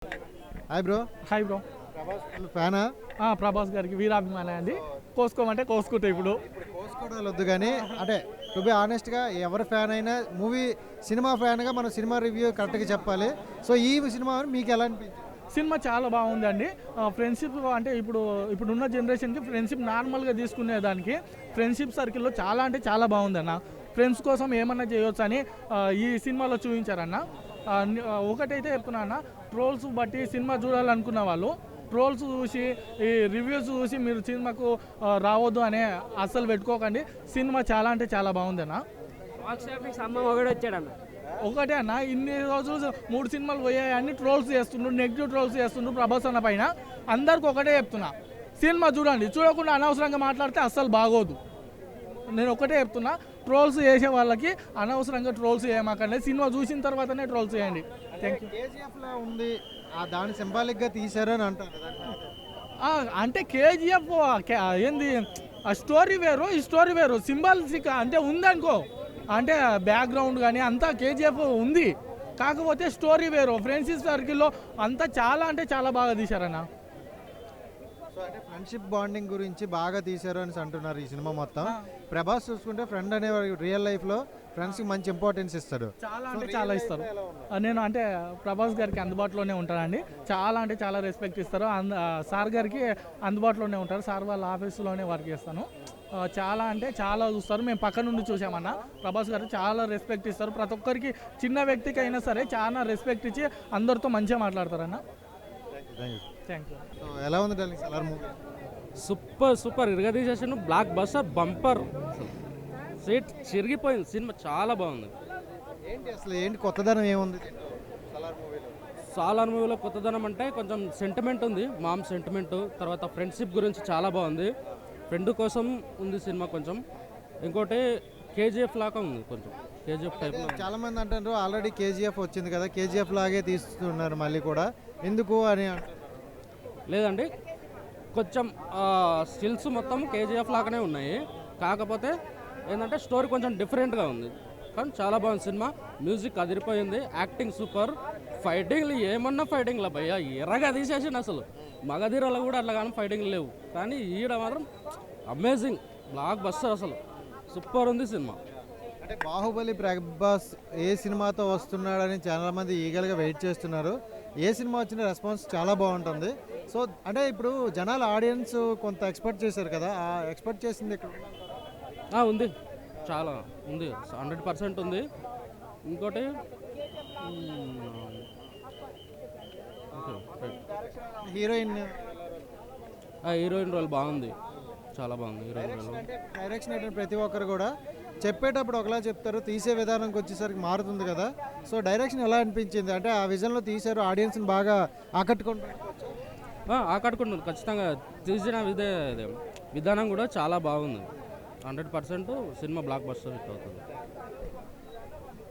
Hi bro. Hi bro. Prabhas ఫ్యానా? ప్రభాస్ గారికి వీరాభిమానం అండి. కోసుకోమంటే కోసుకుంటా. ఇప్పుడు కోసుకోవడాలు వద్దు కానీ అంటే టు బి ఆనెస్ట్గా ఎవరి ఫ్యాన్ అయినా మూవీ సినిమా ఫ్యాన్గా మనం సినిమా రివ్యూ కరెక్ట్గా చెప్పాలి. సో ఈ సినిమా మీకు ఎలా అనిపించింది? సినిమా చాలా బాగుందండి. ఫ్రెండ్షిప్ అంటే ఇప్పుడున్న జనరేషన్కి ఫ్రెండ్షిప్ నార్మల్గా తీసుకునేదానికి ఫ్రెండ్షిప్ సర్కిల్లో చాలా అంటే చాలా బాగుందన్న. ఫ్రెండ్స్ కోసం ఏమన్నా చేయొచ్చు అని ఈ సినిమాలో చూపించారన్న. ఒకటైతే చెప్తున్నా అన్న, ట్రోల్స్ బట్టి సినిమా చూడాలనుకున్న వాళ్ళు ట్రోల్స్ చూసి ఈ రివ్యూస్ చూసి మీరు సినిమాకు రావద్దు అనే అస్సలు పెట్టుకోకండి. సినిమా చాలా అంటే చాలా బాగుందన్న. ఒకటే అన్న, ఇన్ని రోజులు 3 సినిమాలు పోయాయి అన్ని ట్రోల్స్ చేస్తుండ్రు, నెగిటివ్ ట్రోల్స్ చేస్తుండ్రు ప్రభాస్ అన్న పైన. అందరికి ఒకటే చెప్తున్నా, సినిమా చూడండి, చూడకుండా అనవసరంగా మాట్లాడితే అస్సలు బాగోదు. నేను ఒకటే చెప్తున్నా, ట్రోల్స్ చేసే వాళ్ళకి అనవసరంగా ట్రోల్స్ చేయమాకండి, సినిమా చూసిన తర్వాతనే ట్రోల్స్ చేయండి. Thank you. కేజీఎఫ్లో ఉంది దాన్ని సింబాలిక్గా తీశారు అని అంటారు. అంటే కేజీఎఫ్ ఏంది, ఆ స్టోరీ వేరు ఈ స్టోరీ వేరు. సింబాలిక్ అంటే ఉందనుకో, అంటే బ్యాక్గ్రౌండ్ కానీ అంతా కేజీఎఫ్ ఉంది, కాకపోతే స్టోరీ వేరు. ఫ్రెండ్షిప్ సర్కిల్లో అంతా చాలా అంటే చాలా బాగా తీశారన్న. సో అంటే ఫ్రెండ్షిప్ బాండింగ్ గురించి బాగా తీశారు అని అంటున్నారు ఈ సినిమా మొత్తం. ప్రభాస్ చూసుకుంటే ఫ్రెండ్ అనే రియల్ లైఫ్లో ఫ్రెండ్స్కి మంచి ఇంపార్టెన్స్ ఇస్తాడు. చాలా అంటే చాలా ఇస్తారు. నేను అంటే ప్రభాస్ గారికి అందుబాటులోనే ఉంటానండి. చాలా అంటే చాలా రెస్పెక్ట్ ఇస్తారు. సార్ గారికి అందుబాటులోనే ఉంటారు. సార్ వాళ్ళ ఆఫీసులోనే వర్క్ చేస్తాను. చాలా అంటే చాలా చూస్తారు. మేము పక్క నుండి చూసామన్న. ప్రభాస్ గారు చాలా రెస్పెక్ట్ ఇస్తారు. ప్రతి ఒక్కరికి, చిన్న వ్యక్తికి అయినా సరే చాలా రెస్పెక్ట్ ఇచ్చి అందరితో మంచిగా మాట్లాడతారన్న. Thank you. ఎలా ఉంది డార్లింగ్ సలార్ మూవీ? సూపర్ ఇరగదీసేషన్, బ్లాక్ బస్టర్, బంపర్, సీట్ చిరిగిపోయింది. సినిమా చాలా బాగుంది. ఏంటి కొత్తదనం ఏముంది సాలార్ మూవీలో? కొత్తదనం అంటే కొంచెం సెంటిమెంట్ ఉంది, మామ్ సెంటిమెంట్. తర్వాత ఫ్రెండ్షిప్ గురించి చాలా బాగుంది. ఫ్రెండ్ కోసం ఉంది సినిమా కొంచెం. ఇంకోటి కేజీఎఫ్ లాగా ఉంది, కొంచెం కేజీఎఫ్ టైప్. చాలా మంది అంటారు ఆల్రెడీ కేజీఎఫ్ వచ్చింది కదా, కేజీఎఫ్ లాగే తీస్తున్నారు మళ్ళీ కూడా, ఎందుకు అని అంటారు. లేదండి, కొంచెం స్టిల్స్ మొత్తం కేజీఎఫ్ లాగానే ఉన్నాయి, కాకపోతే ఏంటంటే స్టోరీ కొంచెం డిఫరెంట్గా ఉంది. కానీ చాలా బాగుంది సినిమా. మ్యూజిక్ అదిరిపోయింది, యాక్టింగ్ సూపర్, ఫైటింగ్లు ఏమన్నా ఫైటింగ్లు భయ్యా ఎర్రగా తీసేసింది. అసలు మగధీరలో కూడా అట్లా కానీ ఫైటింగ్లు లేవు, కానీ ఈడ మాత్రం అమేజింగ్, బ్లాక్ బస్టర్, అసలు సూపర్ ఉంది సినిమా. అంటే బాహుబలి ప్రభాస్ ఏ సినిమాతో వస్తున్నాడని చాలా మంది ఈగల్గా వెయిట్ చేస్తున్నారు. ఏ సినిమా వచ్చిన రెస్పాన్స్ చాలా బాగుంటుంది. సో అంటే ఇప్పుడు జనాల ఆడియన్స్ కొంత ఎక్స్పెక్ట్ చేశారు కదా, ఆ ఎక్స్పెక్ట్ చేసింది ఇక్కడ ఉంది, చాలా ఉంది, 100% ఉంది. ఇంకోటి హీరోయిన్ రోల్ బాగుంది, చాలా బాగుంది హీరోయిన్ రోల్. డైరెక్షన్ ఏంటంటే ప్రతి ఒక్కరు కూడా చెప్పేటప్పుడు ఒకలా చెప్తారు, తీసే విధానంకి వచ్చేసరికి మారుతుంది కదా. సో డైరెక్షన్ ఎలా అనిపించింది? అంటే ఆ విజన్లో తీశారు, ఆడియన్స్ని బాగా ఆకట్టుకుంటుంది ఖచ్చితంగా. తీసిన విధానం కూడా చాలా బాగుంది. 100% సినిమా బ్లాక్ బస్టర్ హిట్ అవుతుంది.